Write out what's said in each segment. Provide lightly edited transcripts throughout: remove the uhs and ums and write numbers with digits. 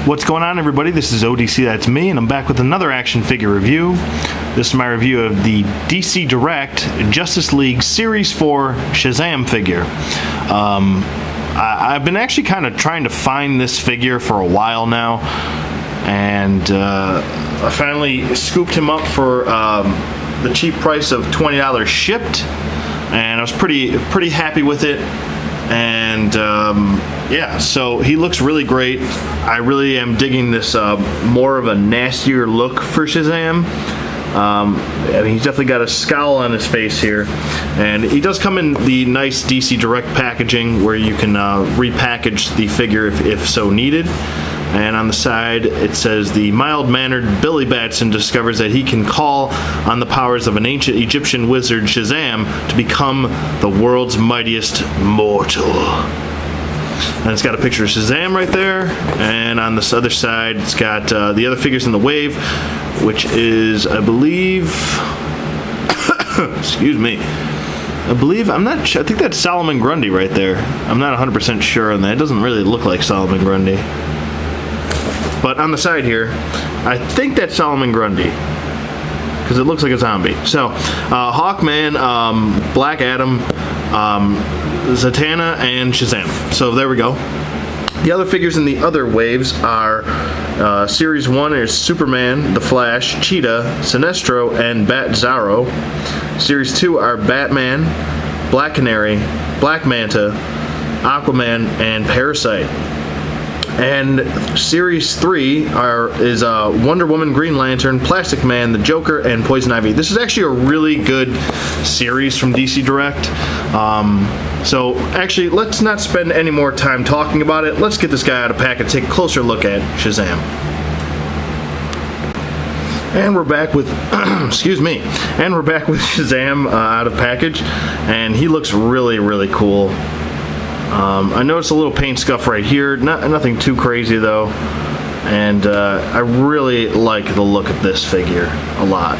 What's going on, everybody? This is ODC, that's me, and I'm back with another action figure review. This is my review of the DC Direct Justice League Series 4 Shazam figure. I've been actually kind of trying to find this figure for a while now, and I finally scooped him up for the cheap price of $20 shipped, and I was pretty happy with it. And yeah, so he looks really great. I really am digging this more of a nastier look for Shazam. I mean, he's definitely got a scowl on his face here, and he does come in the nice DC Direct packaging where you can repackage the figure if so needed. And on the side it says, the mild-mannered Billy Batson discovers that he can call on the powers of an ancient Egyptian wizard, Shazam, to become the world's mightiest mortal. And it's got a picture of Shazam right there, and on this other side it's got the other figures in the wave, which is, I believe, excuse me, I'm not sure, I think that's Solomon Grundy right there. I'm not 100% sure on that. It doesn't really look like Solomon Grundy. But on the side here, I think that's Solomon Grundy, because it looks like a zombie. So, Hawkman, Black Adam, Zatanna, and Shazam. So there we go. The other figures in the other waves are Series 1 is Superman, The Flash, Cheetah, Sinestro, and Bat-Zaro. Series 2 are Batman, Black Canary, Black Manta, Aquaman, and Parasite. And Series 3 is Wonder Woman, Green Lantern, Plastic Man, the Joker, and Poison Ivy. This is actually a really good series from DC Direct. So actually, let's not spend any more time talking about it. Let's get this guy out of pack and take a closer look at Shazam. And we're back with, excuse me, and we're back with Shazam out of package, and he looks really, really cool. I noticed a little paint scuff right here, nothing too crazy though, and I really like the look of this figure a lot.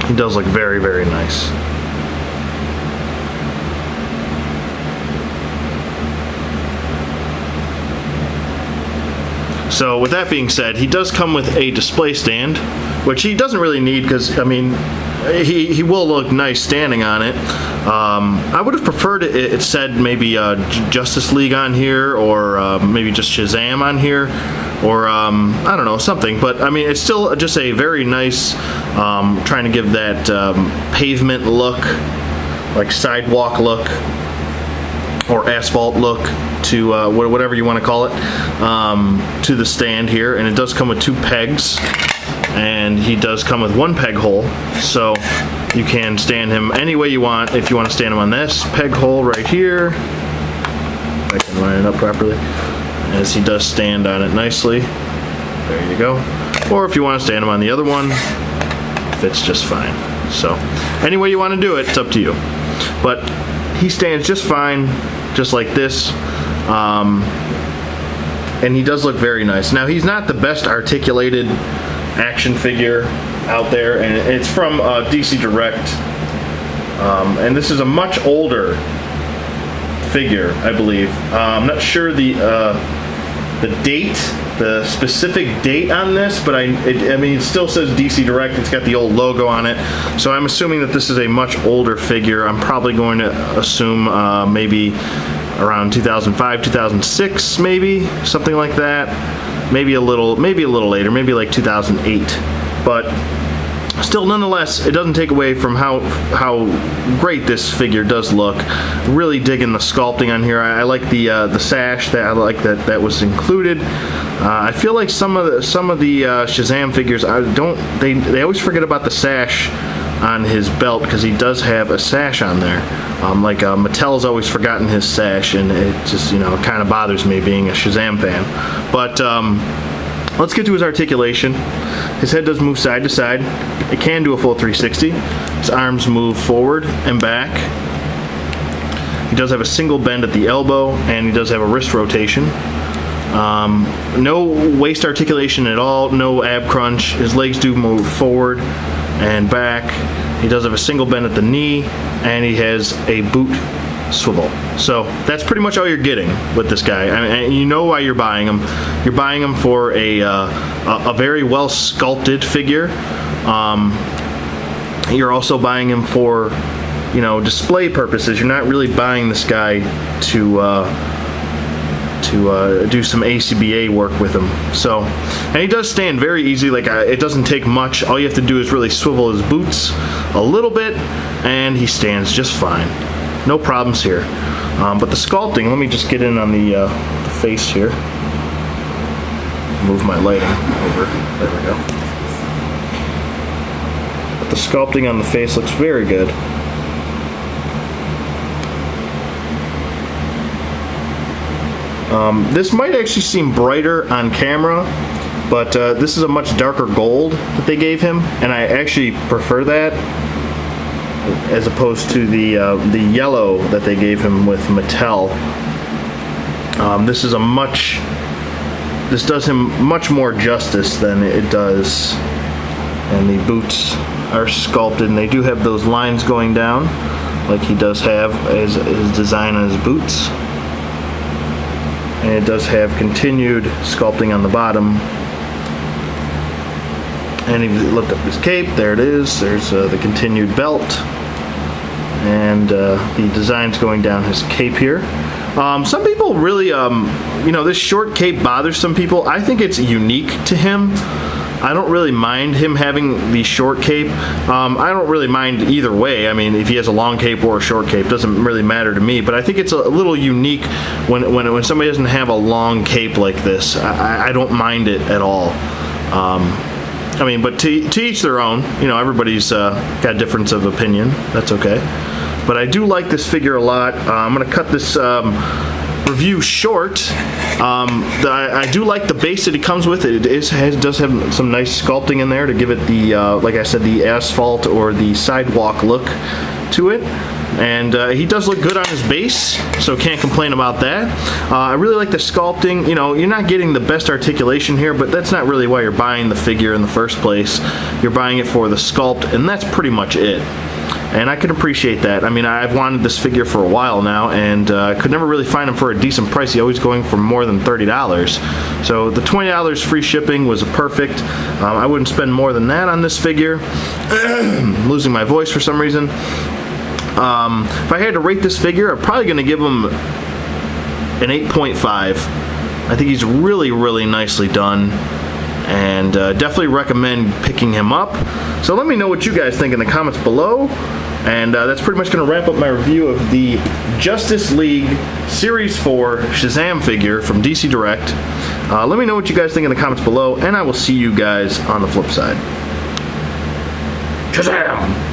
He does look very, very nice. So with that being said, he does come with a display stand, which he doesn't really need because, I mean, he will look nice standing on it. I would have preferred it said maybe Justice League on here, or maybe just Shazam on here, or I don't know, something. But I mean, it's still just a very nice, trying to give that pavement look, like sidewalk look, or asphalt look to whatever you want to call it, to the stand here. And it does come with 2 pegs. And he does come with 1 peg hole, so you can stand him any way you want. If you want to stand him on this peg hole right here, if I can line it up properly, as he does stand on it nicely. There you go. Or if you want to stand him on the other one, fits just fine. So any way you want to do it, it's up to you. But he stands just fine, just like this. And he does look very nice. Now, he's not the best articulated action figure out there, and it's from DC Direct, and this is a much older figure, I believe. I'm not sure the date, the specific date on this, but I mean, it still says DC Direct. It's got the old logo on it, so I'm assuming that this is a much older figure. I'm probably going to assume maybe around 2005, 2006, maybe something like that. Maybe a little later, maybe like 2008. But still, nonetheless, it doesn't take away from how great this figure does look. Really digging the sculpting on here. I like the sash that was included. I feel like some of the Shazam figures, they always forget about the sash on his belt, because he does have a sash on there. Mattel's always forgotten his sash, and it just, it kind of bothers me being a Shazam fan. But let's get to his articulation. His head does move side to side. It can do a full 360. His arms move forward and back. He does have a single bend at the elbow, and he does have a wrist rotation. No waist articulation at all, no ab crunch. His legs do move forward and back. He does have a single bend at the knee, and he has a boot swivel. So that's pretty much all you're getting with this guy. And you know why you're buying him. You're buying him for a very well sculpted figure. You're also buying him for, you know, display purposes. You're not really buying this guy to do some ACBA work with him. So, and he does stand very easy. Like, it doesn't take much. All you have to do is really swivel his boots a little bit, and he stands just fine. No problems here. But the sculpting, let me just get in on the face here. Move my lighting over. There we go. But the sculpting on the face looks very good. This might actually seem brighter on camera, but this is a much darker gold that they gave him, and I actually prefer that as opposed to the yellow that they gave him with Mattel. This does him much more justice than it does, and the boots are sculpted, and they do have those lines going down like he does have as his design on his boots. And it does have continued sculpting on the bottom. And if you lift up his cape, there it is. There's the continued belt. And the designs going down his cape here. Some people really, you know, this short cape bothers some people. I think it's unique to him. I don't really mind him having the short cape. I don't really mind either way. I mean, if he has a long cape or a short cape, doesn't really matter to me. But I think it's a little unique when somebody doesn't have a long cape like this. I don't mind it at all. I mean, but to each their own. You know, everybody's got a difference of opinion. That's okay. But I do like this figure a lot. I'm going to cut this review short. I do like the base that it comes with. It does have some nice sculpting in there to give it the, like I said, the asphalt or the sidewalk look to it. And he does look good on his base, so can't complain about that. I really like the sculpting. You know, you're not getting the best articulation here, but that's not really why you're buying the figure in the first place. You're buying it for the sculpt, and that's pretty much it. And I can appreciate that. I mean, I've wanted this figure for a while now, and could never really find him for a decent price. He's always going for more than $30. So the $20 free shipping was perfect. I wouldn't spend more than that on this figure. I'm losing my voice for some reason. If I had to rate this figure, I'm probably going to give him an 8.5. I think he's really, really nicely done. And definitely recommend picking him up. So let me know what you guys think in the comments below. And that's pretty much going to wrap up my review of the Justice League Series 4 Shazam figure from DC Direct. Let me know what you guys think in the comments below, and I will see you guys on the flip side. Shazam!